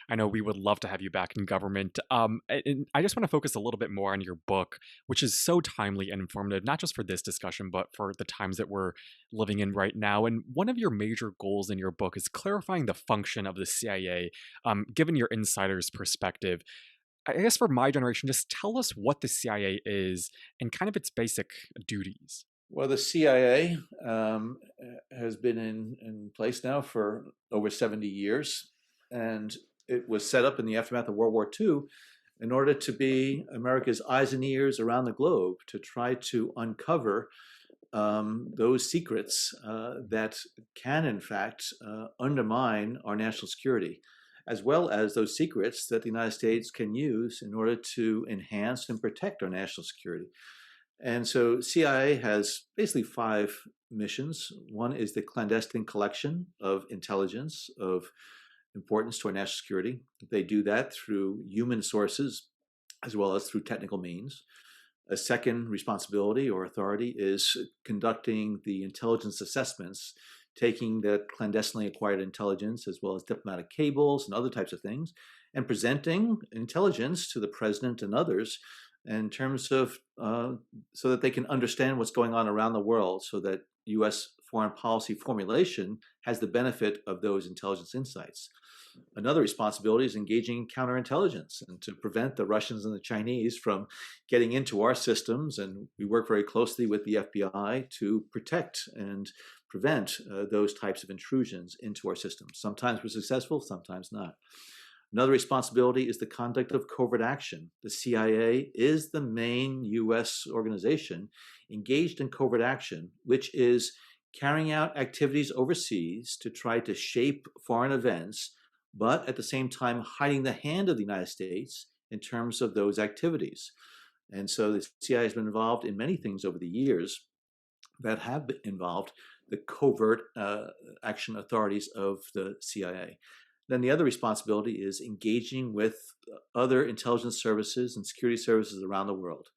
I know we would love to have you back in government. And I just want to focus a little bit more on your book, which is so timely and informative, not just for this discussion, but for the times that we're living in right now. And one of your major goals in your book is clarifying the function of the CIA, given your insider's perspective. I guess for my generation, just tell us what the CIA is and kind of its basic duties. Well, the CIA has been in place now for over 70 years, and it was set up in the aftermath of World War II in order to be America's eyes and ears around the globe to try to uncover those secrets that can, in fact, undermine our national security, as well as those secrets that the United States can use in order to enhance and protect our national security. And so CIA has basically five missions. One is the clandestine collection of intelligence of importance to our national security. They do that through human sources as well as through technical means. A second responsibility or authority is conducting the intelligence assessments, taking that clandestinely acquired intelligence as well as diplomatic cables and other types of things, and presenting intelligence to the president and others in terms of so that they can understand what's going on around the world, so that U.S. foreign policy formulation has the benefit of those intelligence insights. Another responsibility is engaging counterintelligence and to prevent the Russians and the Chinese from getting into our systems. And we work very closely with the FBI to protect and prevent those types of intrusions into our systems. Sometimes we're successful, sometimes not. Another responsibility is the conduct of covert action. The CIA is the main U.S. organization engaged in covert action, which is carrying out activities overseas to try to shape foreign events, but at the same time hiding the hand of the United States in terms of those activities. And so the CIA has been involved in many things over the years that have involved the covert action authorities of the CIA. Then the other responsibility is engaging with other intelligence services and security services around the world.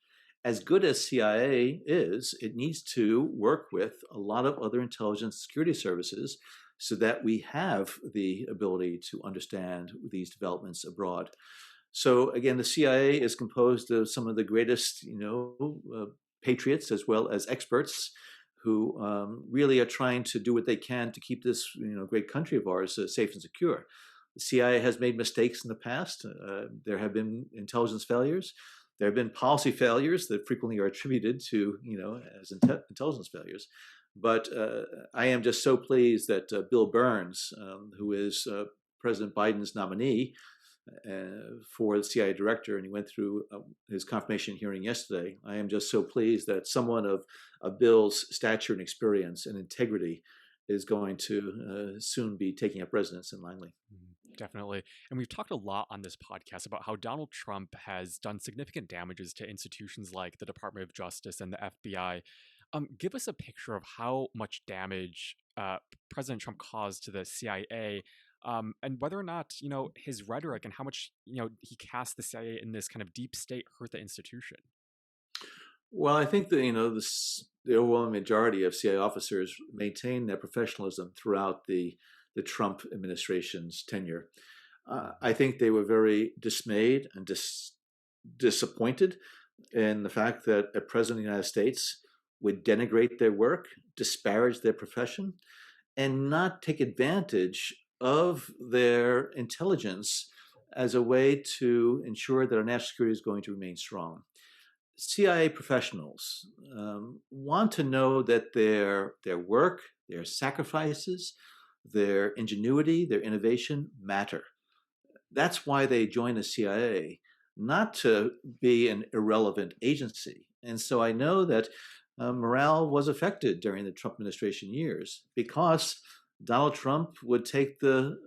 As good as CIA is, it needs to work with a lot of other intelligence security services so that we have the ability to understand these developments abroad. So again, the CIA is composed of some of the greatest, patriots as well as experts who really are trying to do what they can to keep this great country of ours safe and secure. The CIA has made mistakes in the past. There have been intelligence failures. There have been policy failures that frequently are attributed to, as intelligence failures. But I am just so pleased that Bill Burns, who is President Biden's nominee for the CIA director, and he went through his confirmation hearing yesterday. I am just so pleased that someone of Bill's stature and experience and integrity is going to soon be taking up residence in Langley. Definitely. And we've talked a lot on this podcast about how Donald Trump has done significant damages to institutions like the Department of Justice and the FBI. Give us a picture of how much damage President Trump caused to the CIA, and whether or not, his rhetoric and how much, he cast the CIA in this kind of deep state hurt the institution. Well, I think that the overwhelming majority of CIA officers maintain their professionalism throughout the Trump administration's tenure. I think they were very dismayed and disappointed in the fact that a president of the United States would denigrate their work, disparage their profession, and not take advantage of their intelligence as a way to ensure that our national security is going to remain strong. CIA professionals want to know that their work, their sacrifices, their ingenuity, their innovation matter. That's why they join the CIA, not to be an irrelevant agency. And so I know that morale was affected during the Trump administration years because Donald Trump would take the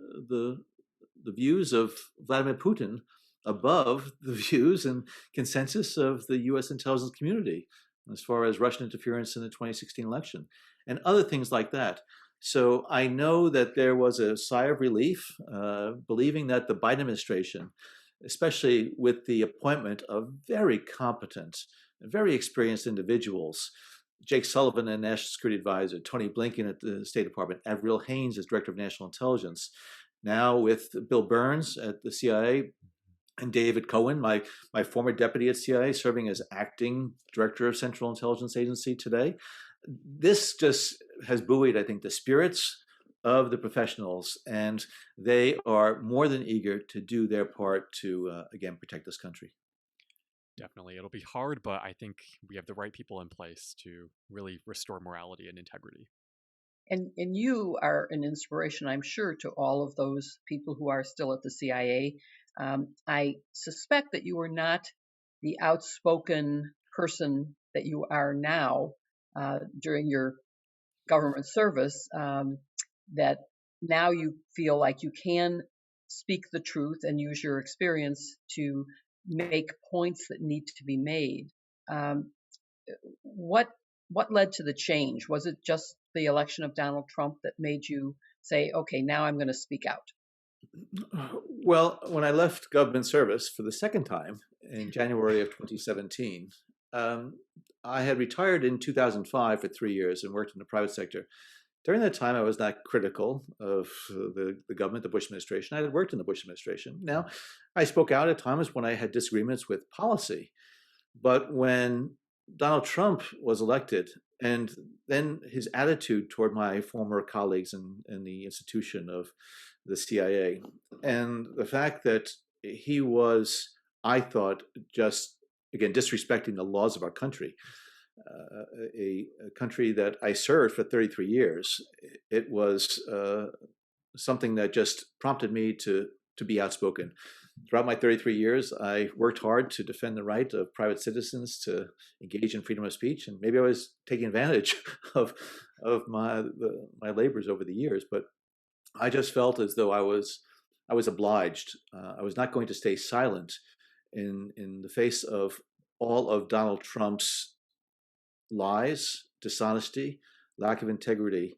views of Vladimir Putin above the views and consensus of the U.S. intelligence community as far as Russian interference in the 2016 election and other things like that. So I know that there was a sigh of relief, believing that the Biden administration, especially with the appointment of very competent, very experienced individuals, Jake Sullivan, a national security advisor, Tony Blinken at the State Department, Avril Haines as director of national intelligence, now with Bill Burns at the CIA and David Cohen, my former deputy at CIA, serving as acting director of Central Intelligence Agency today. This just has buoyed, I think, the spirits of the professionals, and they are more than eager to do their part to, again, protect this country. Definitely. It'll be hard, but I think we have the right people in place to really restore morality and integrity. And you are an inspiration, I'm sure, to all of those people who are still at the CIA. I suspect that you were not the outspoken person that you are now during your government service, that now you feel like you can speak the truth and use your experience to make points that need to be made. Um, what led to the change? Was it just the election of Donald Trump that made you say, okay, now I'm going to speak out? Well, when I left government service for the second time in January of 2017, I had retired in 2005 for 3 years and worked in the private sector. During that time, I was not critical of the government, the Bush administration. I had worked in the Bush administration. Now, I spoke out at times when I had disagreements with policy. But when Donald Trump was elected, and then his attitude toward my former colleagues in the institution of the CIA, and the fact that he was, I thought, just, again, disrespecting the laws of our country, a country that I served for 33 years, it was something that just prompted me to be outspoken. Throughout my 33 years, I worked hard to defend the right of private citizens to engage in freedom of speech, and maybe I was taking advantage of my labors over the years. But I just felt as though I was obliged. I was not going to stay silent in the face of all of Donald Trump's lies, dishonesty, lack of integrity,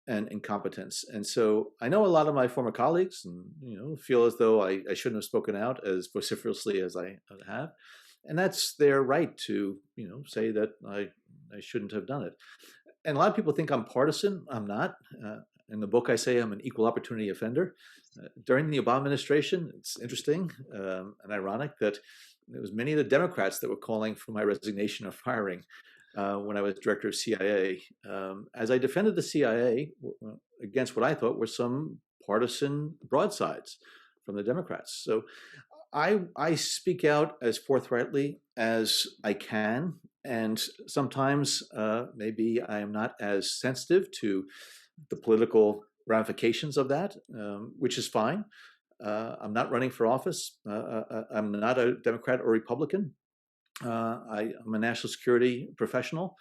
and incompetence. And so I know a lot of my former colleagues, and feel as though I shouldn't have spoken out as vociferously as I have, and that's their right to say that I shouldn't have done it. And a lot of people think I'm partisan. I'm not. In the book, I say I'm an equal opportunity offender. During the Obama administration, it's interesting and ironic that it was many of the Democrats that were calling for my resignation or firing when I was director of CIA, as I defended the CIA against what I thought were some partisan broadsides from the Democrats. So I speak out as forthrightly as I can, and sometimes maybe I am not as sensitive to the political ramifications of that, which is fine. I'm not running for office. I'm not a Democrat or Republican. I'm a national security professional,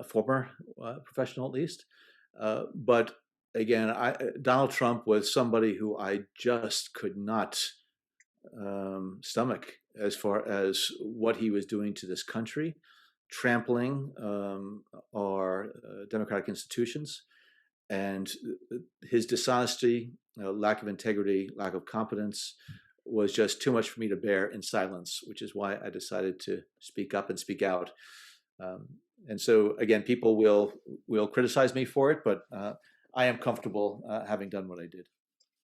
former professional at least. But again, Donald Trump was somebody who I just could not stomach as far as what he was doing to this country, trampling our democratic institutions, and his dishonesty, lack of integrity, lack of competence was just too much for me to bear in silence, which is why I decided to speak up and speak out. And so, again, people will criticize me for it, but I am comfortable having done what I did.